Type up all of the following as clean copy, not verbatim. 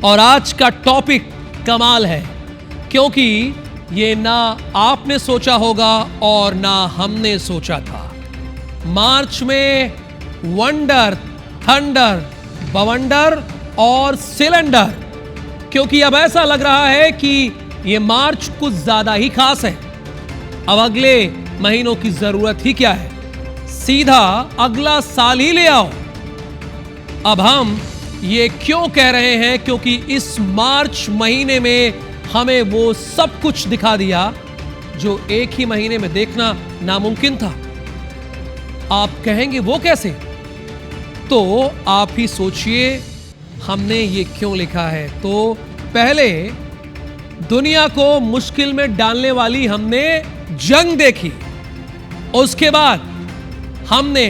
और आज का टॉपिक कमाल है, क्योंकि ये ना आपने सोचा होगा और ना हमने सोचा था। मार्च में वंडर, थंडर, बवंडर और सिलेंडर, क्योंकि अब ऐसा लग रहा है कि ये मार्च कुछ ज्यादा ही खास है। अब अगले महीनों की जरूरत ही क्या है, सीधा अगला साल ही ले आओ। अब हम ये क्यों कह रहे हैं, क्योंकि इस मार्च महीने में हमें वो सब कुछ दिखा दिया जो एक ही महीने में देखना नामुमकिन था। आप कहेंगे वो कैसे? तो आप ही सोचिए हमने ये क्यों लिखा है। तो पहले दुनिया को मुश्किल में डालने वाली हमने जंग देखी, उसके बाद हमने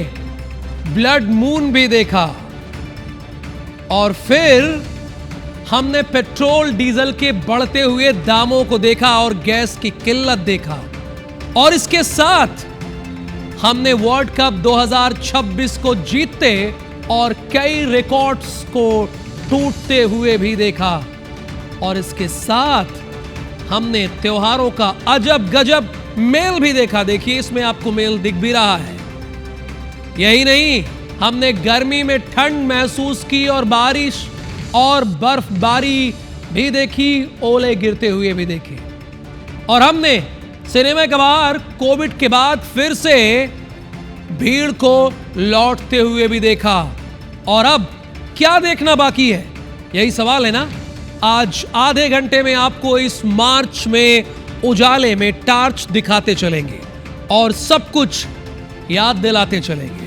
ब्लड मून भी देखा, और फिर हमने पेट्रोल डीजल के बढ़ते हुए दामों को देखा और गैस की किल्लत देखा, और इसके साथ हमने वर्ल्ड कप 2026 को जीतते और कई रिकॉर्ड्स को टूटते हुए भी देखा, और इसके साथ हमने त्योहारों का अजब गजब मेल भी देखा। देखिए इसमें आपको मेल दिख भी रहा है। यही नहीं, हमने गर्मी में ठंड महसूस की और बारिश और बर्फबारी भी देखी, ओले गिरते हुए भी देखे, और हमने सिनेमा के बाहर कोविड के बाद फिर से भीड़ को लौटते हुए भी देखा। और अब क्या देखना बाकी है, यही सवाल है ना। आज आधे घंटे में आपको इस मार्च में उजाले में टार्च दिखाते चलेंगे और सब कुछ याद दिलाते चलेंगे।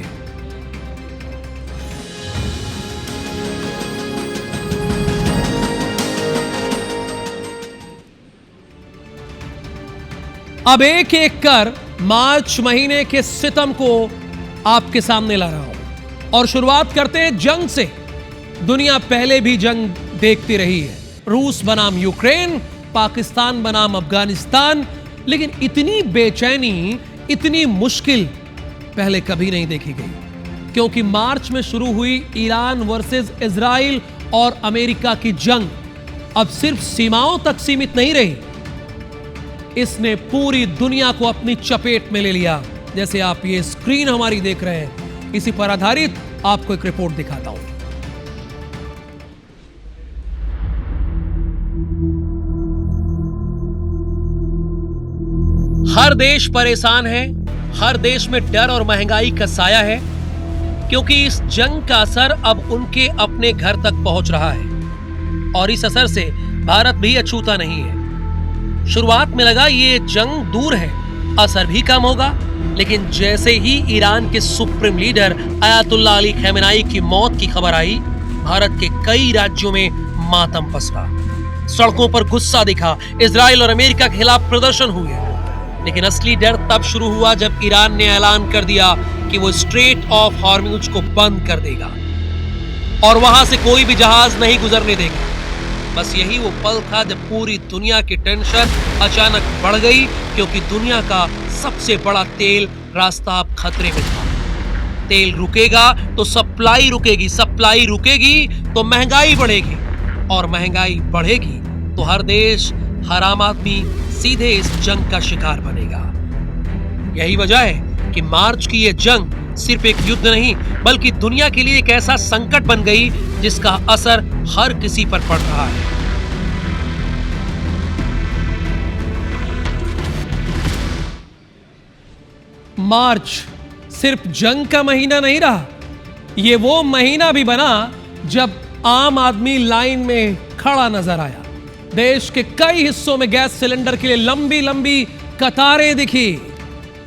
अब एक एक कर मार्च महीने के सितम को आपके सामने ला रहा हूं, और शुरुआत करते हैं जंग से। दुनिया पहले भी जंग देखती रही है, रूस बनाम यूक्रेन, पाकिस्तान बनाम अफगानिस्तान, लेकिन इतनी बेचैनी, इतनी मुश्किल पहले कभी नहीं देखी गई। क्योंकि मार्च में शुरू हुई ईरान वर्सेस इजराइल और अमेरिका की जंग अब सिर्फ सीमाओं तक सीमित नहीं रही, इसने पूरी दुनिया को अपनी चपेट में ले लिया। जैसे आप ये स्क्रीन हमारी देख रहे हैं, इसी पर आधारित आपको एक रिपोर्ट दिखाता हूं। हर देश परेशान है, हर देश में डर और महंगाई का साया है, क्योंकि इस जंग का असर अब उनके अपने घर तक पहुंच रहा है, और इस असर से भारत भी अछूता नहीं है। शुरुआत में लगा ये जंग दूर है, असर भी कम होगा, लेकिन जैसे ही ईरान के सुप्रीम लीडर अयातुल्लाह अली खamenei की मौत की खबर आई, भारत के कई राज्यों में मातम पसरा, सड़कों पर गुस्सा दिखा, इजराइल और अमेरिका के खिलाफ प्रदर्शन हुए। लेकिन असली डर तब शुरू हुआ जब ईरान ने ऐलान कर दिया कि वो स्ट्रेट ऑफ हॉर्मुज को बंद कर देगा और वहां से कोई भी जहाज नहीं गुजरने देगा। बस यही वो पल था जब पूरी दुनिया की टेंशन अचानक बढ़ गई, क्योंकि दुनिया का सबसे बड़ा तेल रास्ता अब खतरे में था। तेल रुकेगा तो सप्लाई रुकेगी, सप्लाई रुकेगी तो महंगाई बढ़ेगी, और महंगाई बढ़ेगी तो हर देश, हर आम आदमी सीधे इस जंग का शिकार बनेगा। यही वजह है कि मार्च की ये जंग सिर्फ एक युद्ध नहीं, बल्कि दुनिया के लिए एक ऐसा संकट बन गई जिसका असर हर किसी पर पड़ रहा है। मार्च सिर्फ जंग का महीना नहीं रहा, ये वो महीना भी बना जब आम आदमी लाइन में खड़ा नजर आया। देश के कई हिस्सों में गैस सिलेंडर के लिए लंबी लंबी कतारें दिखी,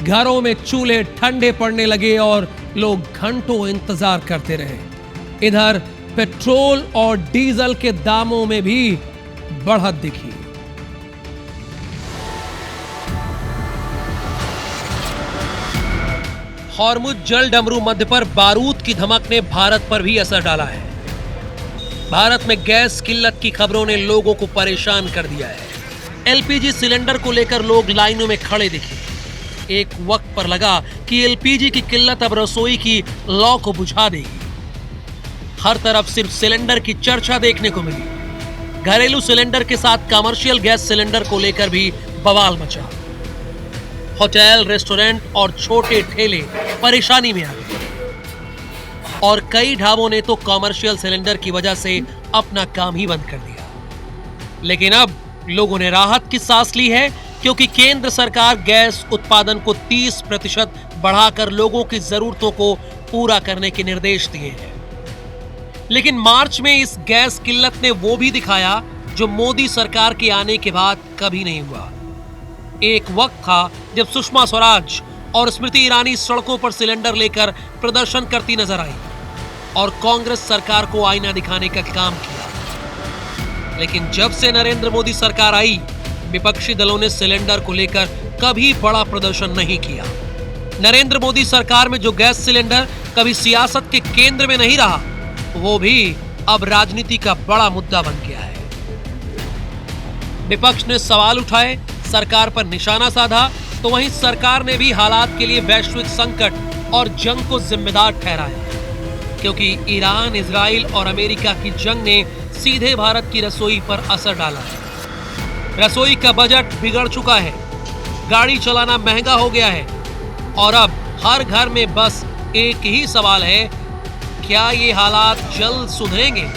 घरों में चूल्हे ठंडे पड़ने लगे और लोग घंटों इंतजार करते रहे। इधर पेट्रोल और डीजल के दामों में भी बढ़त दिखी। हॉर्मुज जल डमरू मध्य पर बारूद की धमक ने भारत पर भी असर डाला है। भारत में गैस किल्लत की खबरों ने लोगों को परेशान कर दिया है। एलपीजी सिलेंडर को लेकर लोग लाइनों में खड़े दिखे। एक वक्त पर लगा कि एलपीजी की किल्लत अब रसोई की लौ को बुझा देगी। हर तरफ सिर्फ सिलेंडर की चर्चा देखने को मिली। घरेलू सिलेंडर के साथ कमर्शियल गैस सिलेंडर को लेकर भी बवाल मचा। होटल, रेस्टोरेंट और छोटे ठेले परेशानी में आ गए और कई ढाबों ने तो कमर्शियल सिलेंडर की वजह से अपना काम ही बंद कर दिया। लेकिन अब लोगों ने राहत की सांस ली है, क्योंकि केंद्र सरकार गैस उत्पादन को 30% बढ़ाकर लोगों की जरूरतों को पूरा करने के निर्देश दिए हैं। लेकिन मार्च में इस गैस किल्लत ने वो भी दिखाया जो मोदी सरकार के आने के बाद कभी नहीं हुआ। एक वक्त था जब सुषमा स्वराज और स्मृति ईरानी सड़कों पर सिलेंडर लेकर प्रदर्शन करती नजर आई और कांग्रेस सरकार को आईना दिखाने का काम किया। लेकिन जब से नरेंद्र मोदी सरकार आई, विपक्षी दलों ने सिलेंडर को लेकर कभी बड़ा प्रदर्शन नहीं किया। नरेंद्र मोदी सरकार में जो गैस सिलेंडर कभी सियासत के केंद्र में नहीं रहा, वो भी अब राजनीति का बड़ा मुद्दा बन गया है। विपक्ष ने सवाल उठाए, सरकार पर निशाना साधा, तो वहीं सरकार ने भी हालात के लिए वैश्विक संकट और जंग को जिम्मेदार ठहराया, क्योंकि ईरान, इजराइल और अमेरिका की जंग ने सीधे भारत की रसोई पर असर डाला है। रसोई का बजट बिगड़ चुका है, गाड़ी चलाना महंगा हो गया है और अब हर घर में बस एक ही सवाल है, क्या ये हालात जल्द सुधरेंगे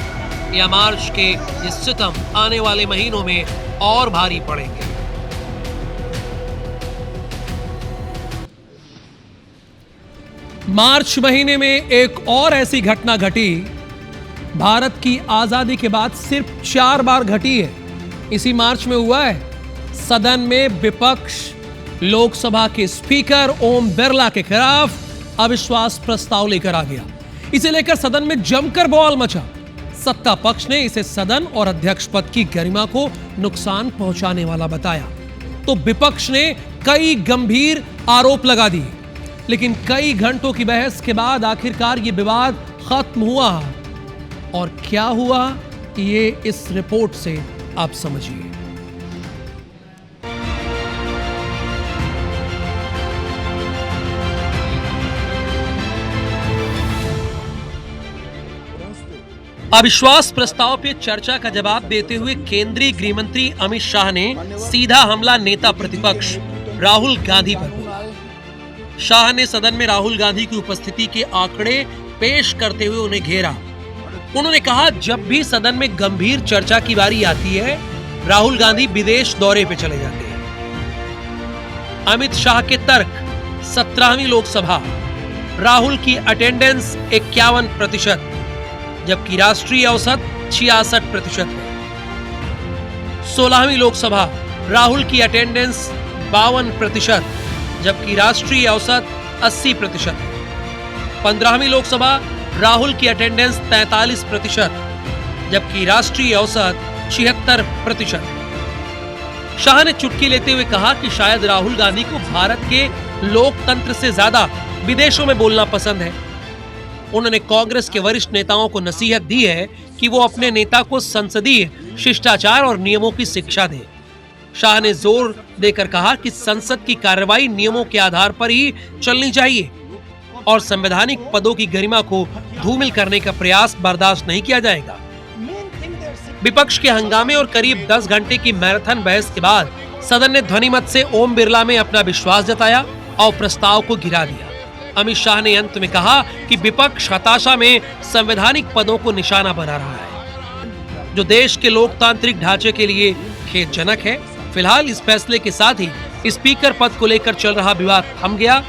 या मार्च के ये सितम आने वाले महीनों में और भारी पड़ेंगे। मार्च महीने में एक और ऐसी घटना घटी, भारत की आजादी के बाद सिर्फ 4 बार घटी है। इसी मार्च में हुआ है, सदन में विपक्ष लोकसभा के स्पीकर ओम बिरला के खिलाफ अविश्वास प्रस्ताव लेकर आ गया। इसे लेकर सदन में जमकर बवाल मचा। सत्ता पक्ष ने इसे सदन और अध्यक्ष पद की गरिमा को नुकसान पहुंचाने वाला बताया, तो विपक्ष ने कई गंभीर आरोप लगा दिए। लेकिन कई घंटों की बहस के बाद आखिरकार ये विवाद खत्म हुआ। और क्या हुआ, ये इस रिपोर्ट से आप समझिए। अविश्वास प्रस्ताव पे चर्चा का जवाब देते हुए केंद्रीय गृह मंत्री अमित शाह ने सीधा हमला नेता प्रतिपक्ष राहुल गांधी पर बोला। शाह ने सदन में राहुल गांधी की उपस्थिति के आंकड़े पेश करते हुए उन्हें घेरा। उन्होंने कहा, जब भी सदन में गंभीर चर्चा की बारी आती है, राहुल गांधी विदेश दौरे पे चले जाते हैं। अमित शाह के तर्क, 17वीं लोकसभा, राहुल की अटेंडेंस 51%, जबकि राष्ट्रीय औसत 66% है। 16वीं लोकसभा, राहुल की अटेंडेंस 52%, जबकि राष्ट्रीय औसत 80% है। 15वीं लोकसभा, राहुल की अटेंडेंस 43%, जबकि राष्ट्रीय औसत 76% है। शाह ने चुटकी लेते हुए कहा कि शायद राहुल गांधी को भारत के लोकतंत्र से ज्यादा विदेशों में बोलना पसंद है। उन्होंने कांग्रेस के वरिष्ठ नेताओं को नसीहत दी है कि वो अपने नेता को संसदीय शिष्टाचार और नियमों की शिक्षा दें। शाह ने जोर देकर कहा कि संसद की कार्रवाई नियमों के आधार पर ही चलनी चाहिए और संवैधानिक पदों की गरिमा को धूमिल करने का प्रयास बर्दाश्त नहीं किया जाएगा। विपक्ष के हंगामे और करीब 10 घंटे की मैराथन बहस के बाद सदन ने ध्वनिमत से ओम बिरला में अपना विश्वास जताया और प्रस्ताव को गिरा दिया। अमित शाह ने अंत में कहा कि विपक्ष हताशा में संवैधानिक पदों को निशाना बना रहा है, जो देश के लोकतांत्रिक ढांचे के लिए खेदजनक है। फिलहाल इस फैसले के साथ ही स्पीकर पद को लेकर चल रहा विवाद थम गया,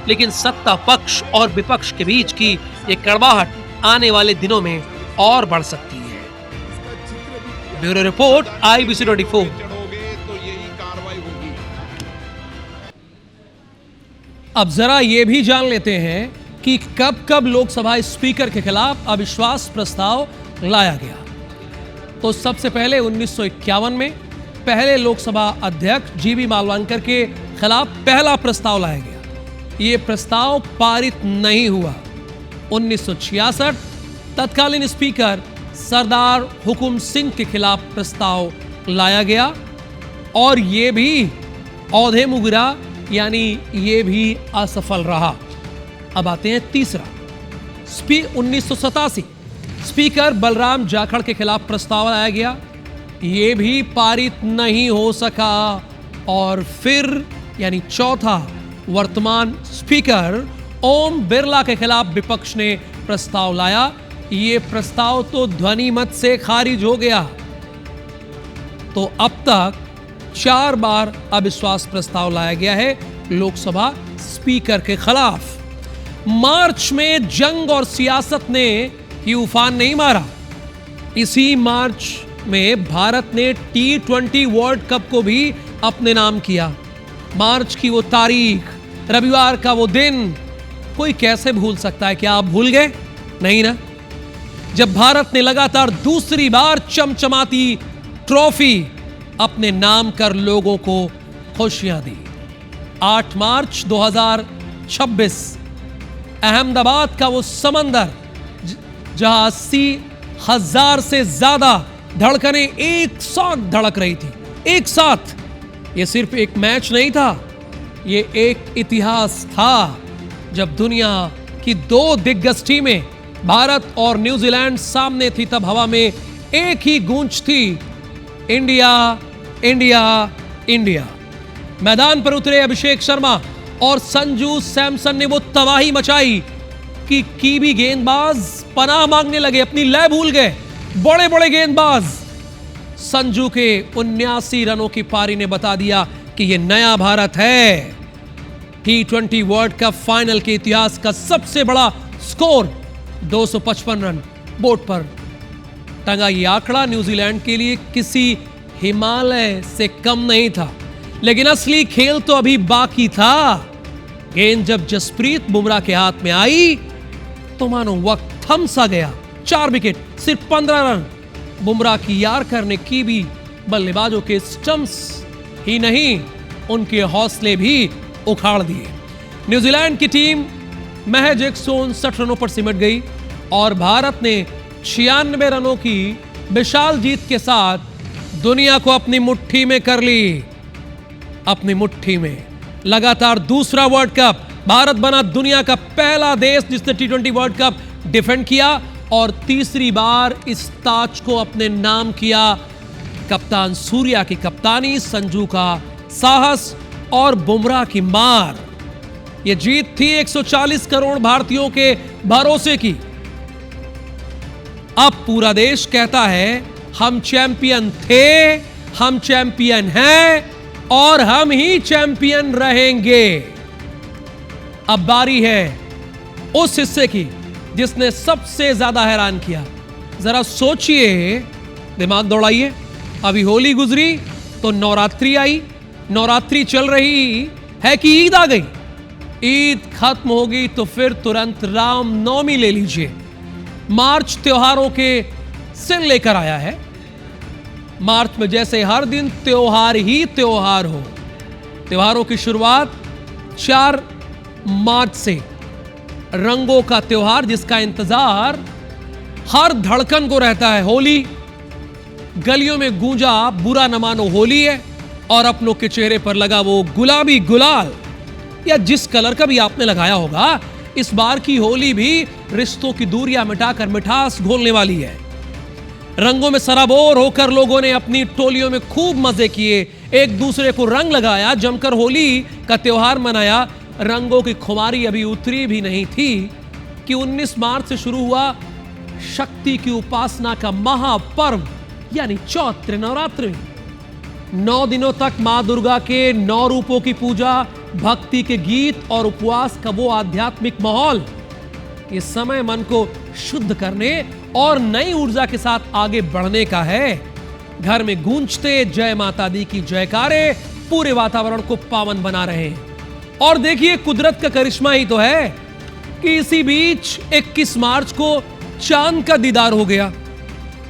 लेकिन सत्ता पक्ष और विपक्ष के बीच की ये कड़वाहट आने वाले दिनों में और बढ़ सकती है। Bureau report, IBC 24। अब जरा ये भी जान लेते हैं कि कब कब लोकसभा स्पीकर के खिलाफ अविश्वास प्रस्ताव लाया गया। तो सबसे पहले 1951 में पहले लोकसभा अध्यक्ष जीबी मालवानकर के खिलाफ पहला प्रस्ताव लाया गया। ये प्रस्ताव पारित नहीं हुआ। 1966 तत्कालीन स्पीकर सरदार हुकुम सिंह के खिलाफ प्रस्ताव लाया गया और ये भी औधे मुगिरा, यानी ये भी असफल रहा। अब आते हैं तीसरा। 1987 स्पीकर बलराम जाखड़ के खिलाफ प्रस्ताव लाया गया, यह भी पारित नहीं हो सका। और फिर यानी चौथा, वर्तमान स्पीकर ओम बिरला के खिलाफ विपक्ष ने प्रस्ताव लाया। यह प्रस्ताव तो ध्वनि मत से खारिज हो गया। तो अब तक 4 बार अविश्वास प्रस्ताव लाया गया है लोकसभा स्पीकर के खिलाफ। मार्च में जंग और सियासत ने ये उफान नहीं मारा। इसी मार्च में भारत ने T20 वर्ल्ड कप को भी अपने नाम किया। मार्च की वो तारीख, रविवार का वो दिन कोई कैसे भूल सकता है? क्या आप भूल गए? नहीं ना। जब भारत ने लगातार दूसरी बार चमचमाती ट्रॉफी अपने नाम कर लोगों को खुशियां दी। 8 मार्च 2026 अहमदाबाद का वो समंदर जहां 80,000 से ज्यादा धड़कनें एक साथ धड़क रही थी, एक साथ। ये सिर्फ एक मैच नहीं था, ये एक इतिहास था जब दुनिया की 2 दिग्गज टीमें भारत और न्यूजीलैंड सामने थी। तब हवा में एक ही गूंज थी, इंडिया इंडिया इंडिया। मैदान पर उतरे अभिषेक शर्मा और संजू सैमसन ने वो तबाही मचाई कि कीवी गेंदबाज पनाह मांगने लगे, अपनी लय भूल गए। बड़े बड़े गेंदबाज। संजू के 79 रनों की पारी ने बता दिया कि यह नया भारत है। T20 वर्ल्ड कप फाइनल के इतिहास का सबसे बड़ा स्कोर 255 रन बोर्ड पर टंगा। यह आंकड़ा न्यूजीलैंड के लिए किसी हिमालय से कम नहीं था। लेकिन असली खेल तो अभी बाकी था। गेंद जब जसप्रीत बुमराह के हाथ में आई तो मानो वक्त थम सा गया। 4 विकेट, सिर्फ 15 रन। बुमराह की यार्कर ने कीवी बल्लेबाजों के स्टंप्स ही नहीं, उनके हौसले भी उखाड़ दिए। न्यूजीलैंड की टीम महज 159 रनों पर सिमट गई और भारत ने 96 रनों की विशाल जीत के साथ दुनिया को अपनी मुट्ठी में कर ली। अपनी मुट्ठी में। लगातार दूसरा वर्ल्ड कप। भारत बना दुनिया का पहला देश जिसने T20 वर्ल्ड कप डिफेंड किया और तीसरी बार इस ताज को अपने नाम किया। कप्तान सूर्या की कप्तानी, संजू का साहस और बुमराह की मार। यह जीत थी 140 करोड़ भारतीयों के भरोसे की। अब पूरा देश कहता है हम चैंपियन थे, हम चैंपियन हैं और हम ही चैंपियन रहेंगे। अब बारी है उस हिस्से की जिसने सबसे ज्यादा हैरान किया। जरा सोचिए, दिमाग दौड़ाइए। अभी होली गुजरी तो नवरात्रि आई, नवरात्रि चल रही है कि ईद आ गई। ईद खत्म होगी तो फिर तुरंत रामनवमी ले लीजिए। मार्च त्योहारों के सिर लेकर आया है। मार्च में जैसे हर दिन त्योहार ही त्योहार हो। त्योहारों की शुरुआत 4 मार्च से, रंगों का त्योहार जिसका इंतजार हर धड़कन को रहता है। होली। गलियों में गूंजा बुरा न मानो होली है और अपनों के चेहरे पर लगा वो गुलाबी गुलाल या जिस कलर का भी आपने लगाया होगा। इस बार की होली भी रिश्तों की दूरियां मिटाकर मिठास घोलने वाली है। रंगों में सराबोर होकर लोगों ने अपनी टोलियों में खूब मजे किए, एक दूसरे को रंग लगाया, जमकर होली का त्योहार मनाया। रंगों की खुमारी अभी उतरी भी नहीं थी कि 19 मार्च से शुरू हुआ शक्ति की उपासना का महापर्व यानी चैत्र नवरात्रि। 9 दिनों तक मां दुर्गा के 9 रूपों की पूजा, भक्ति के गीत और उपवास का वो आध्यात्मिक माहौल। ये समय मन को शुद्ध करने और नई ऊर्जा के साथ आगे बढ़ने का है। घर में गूंजते जय माता दी की जयकारे पूरे वातावरण को पावन बना रहे हैं। और देखिए, कुदरत का करिश्मा ही तो है कि इसी बीच 21 मार्च को चांद का दीदार हो गया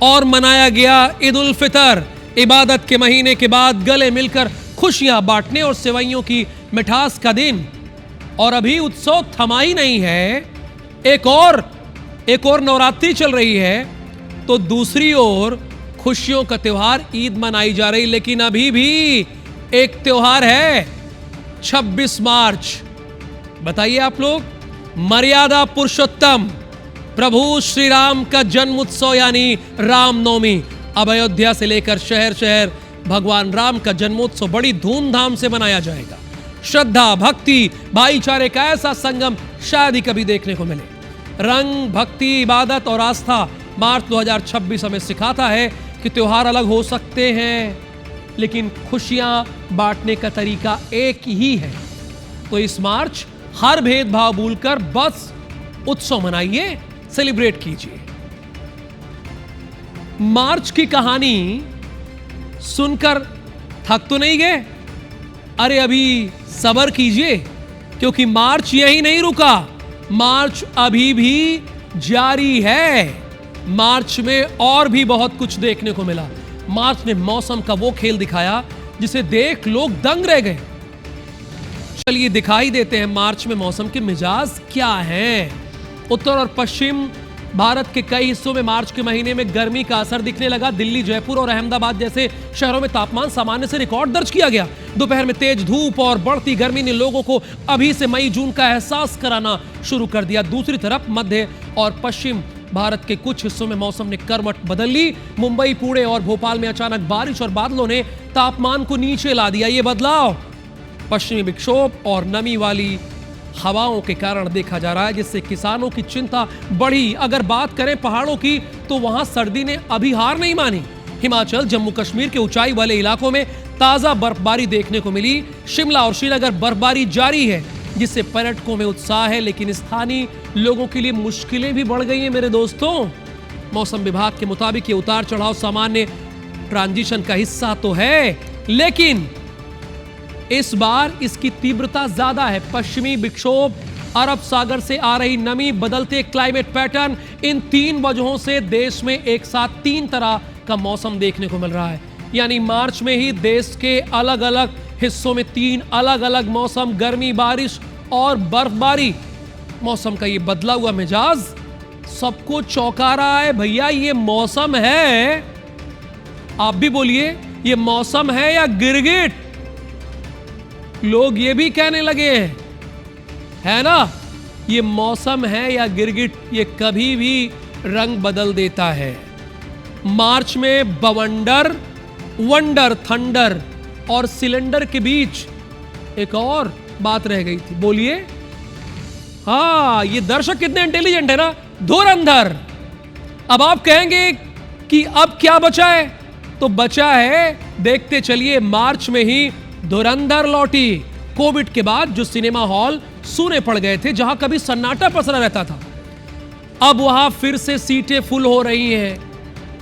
और मनाया गया ईद उल फितर। इबादत के महीने के बाद गले मिलकर खुशियां बांटने और सेवइयों की मिठास का दिन। और अभी उत्सव थमा ही नहीं है, एक और नवरात्रि चल रही है तो दूसरी ओर खुशियों का त्योहार ईद मनाई जा रही। लेकिन अभी भी एक त्योहार है 26 मार्च। बताइए आप लोग, मर्यादा पुरुषोत्तम प्रभु श्री राम का जन्म उत्सव यानी रामनवमी। अब अयोध्या से लेकर शहर शहर भगवान राम का जन्मोत्सव बड़ी धूमधाम से मनाया जाएगा। श्रद्धा, भक्ति, भाईचारे का ऐसा संगम शायद ही कभी देखने को मिले। रंग, भक्ति, इबादत और आस्था मार्च 2026 हमें सिखाता है कि त्योहार अलग हो सकते हैं, लेकिन खुशियां बांटने का तरीका एक ही है। तो इस मार्च हर भेदभाव भूलकर बस उत्सव मनाइए, सेलिब्रेट कीजिए। मार्च की कहानी सुनकर थक तो नहीं गए? अरे अभी सब्र कीजिए, क्योंकि मार्च यही नहीं रुका, मार्च अभी भी जारी है। मार्च में और भी बहुत कुछ देखने को मिला। मार्च ने मौसम का वो खेल दिखाया जिसे देख लोग दंग रह गए। चलिए दिखाई देते हैं मार्च में मौसम के मिजाज क्या हैं। उत्तर और पश्चिम भारत के कई हिस्सों में मार्च के महीने में गर्मी का असर दिखने लगा। दिल्ली, जयपुर और अहमदाबाद जैसे शहरों में तापमान सामान्य से रिकॉर्ड दर्ज किया गया। दोपहर में तेज धूप और बढ़ती गर्मी ने लोगों को अभी से मई जून का एहसास कराना शुरू कर दिया। दूसरी तरफ मध्य और पश्चिम भारत के कुछ हिस्सों में मौसम ने करवट बदल ली। मुंबई, पुणे और भोपाल में अचानक बारिश और बादलों ने तापमान को नीचे ला दिया। ये बदलाव पश्चिमी विक्षोभ और नमी वाली हवाओं के कारण देखा जा रहा है, जिससे किसानों की चिंता बढ़ी। अगर बात करें पहाड़ों की, तो वहां सर्दी ने अभी हार नहीं मानी। हिमाचल, जम्मू कश्मीर के ऊंचाई वाले इलाकों में ताजा बर्फबारी देखने को मिली। शिमला और श्रीनगर बर्फबारी जारी है, जिससे पर्यटकों में उत्साह है, लेकिन स्थानीय लोगों के लिए मुश्किलें भी बढ़ गई हैं मेरे दोस्तों। मौसम विभाग के मुताबिक ये उतार चढ़ाव सामान्य ट्रांजिशन का हिस्सा तो है, लेकिन इस बार इसकी तीव्रता ज्यादा है। पश्चिमी विक्षोभ, अरब सागर से आ रही नमी, बदलते क्लाइमेट पैटर्न, इन तीन वजहों से देश में एक साथ तीन तरह का मौसम देखने को मिल रहा है। यानी मार्च में ही देश के अलग अलग हिस्सों में तीन अलग अलग मौसम, गर्मी, बारिश और बर्फबारी। मौसम का ये बदला हुआ मिजाज सबको चौंका रहा है। भैया ये मौसम है, आप भी बोलिए, ये मौसम है या गिरगिट? लोग ये भी कहने लगे हैं, है ना, ये मौसम है या गिरगिट, ये कभी भी रंग बदल देता है। मार्च में बवंडर, वंडर, थंडर और सिलेंडर के बीच एक और बात रह गई थी। बोलिए। हाँ, ये दर्शक कितने इंटेलिजेंट है ना, धुरंधर। अब आप कहेंगे कि अब क्या बचा है, तो बचा है, देखते चलिए, मार्च में ही धुरंधर लौटी। कोविड के बाद जो सिनेमा हॉल सूने पड़ गए थे, जहां कभी सन्नाटा पसरा रहता था, अब वहां फिर से सीटें फुल हो रही हैं,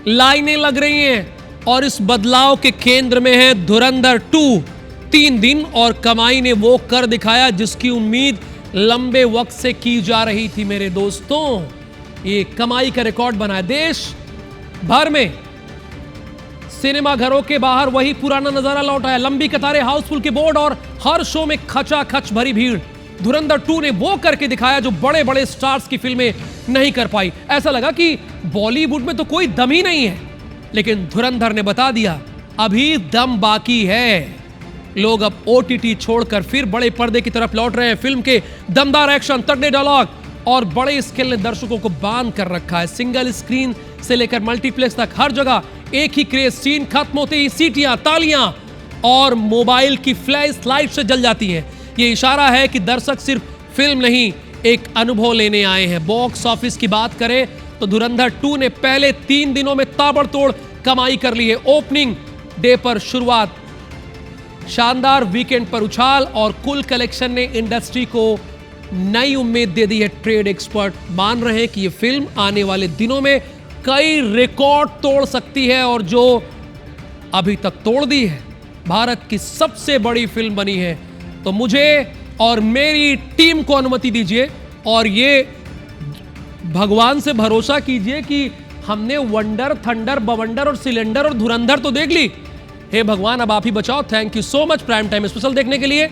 लाइनें लग रही हैं, और इस बदलाव के केंद्र में है धुरंधर 2। 3 दिन और कमाई ने वो कर दिखाया जिसकी उम्मीद लंबे वक्त से की जा रही थी मेरे दोस्तों। ये कमाई का रिकॉर्ड बनाया। देश भर में सिनेमा घरों के बाहर वही पुराना नजारा लौटा है। लंबी कतारें, हाउसफुल के बोर्ड और हर शो में खचाखच भरी भीड़। धुरंधर 2 ने वो करके दिखाया जो बड़े बड़े स्टार्स की फिल्में नहीं कर पाई। ऐसा लगा कि बॉलीवुड में तो कोई दम ही नहीं है, लेकिन धुरंधर ने बता दिया अभी दम बाकी है। लोग अब OTT छोड़कर फिर बड़े पर्दे की तरफ लौट रहे हैं। फिल्म के दमदार एक्शन, तगड़े डायलॉग और बड़े स्केल ने दर्शकों को बांध कर रखा है। सिंगल स्क्रीन से लेकर मल्टीप्लेक्स तक हर जगह एक ही क्रेज। सीन खत्म होते ही सीटियां, तालियां और मोबाइल की फ्लैश लाइट से जल जाती हैं। ये इशारा है कि दर्शक सिर्फ फिल्म नहीं, एक अनुभव लेने आए हैं। बॉक्स ऑफिस की बात करें तो धुरंधर 2 ने पहले 3 दिनों में ताबड़तोड़ कमाई कर ली है। ओपनिंग डे पर शुरुआत, शानदार वीकेंड पर उछाल और कुल कलेक्शन ने इंडस्ट्री को नई उम्मीद दे दी है। ट्रेड एक्सपर्ट मान रहे हैं कि ये फिल्म आने वाले दिनों में कई रिकॉर्ड तोड़ सकती है, और जो अभी तक तोड़ दी है, भारत की सबसे बड़ी फिल्म बनी है। तो मुझे और मेरी टीम को अनुमति दीजिए, और ये भगवान से भरोसा कीजिए कि हमने वंडर, थंडर, बवंडर और सिलेंडर और धुरंधर तो देख ली। हे भगवान, अब आप ही बचाओ। Thank you so much prime time special देखने के लिए।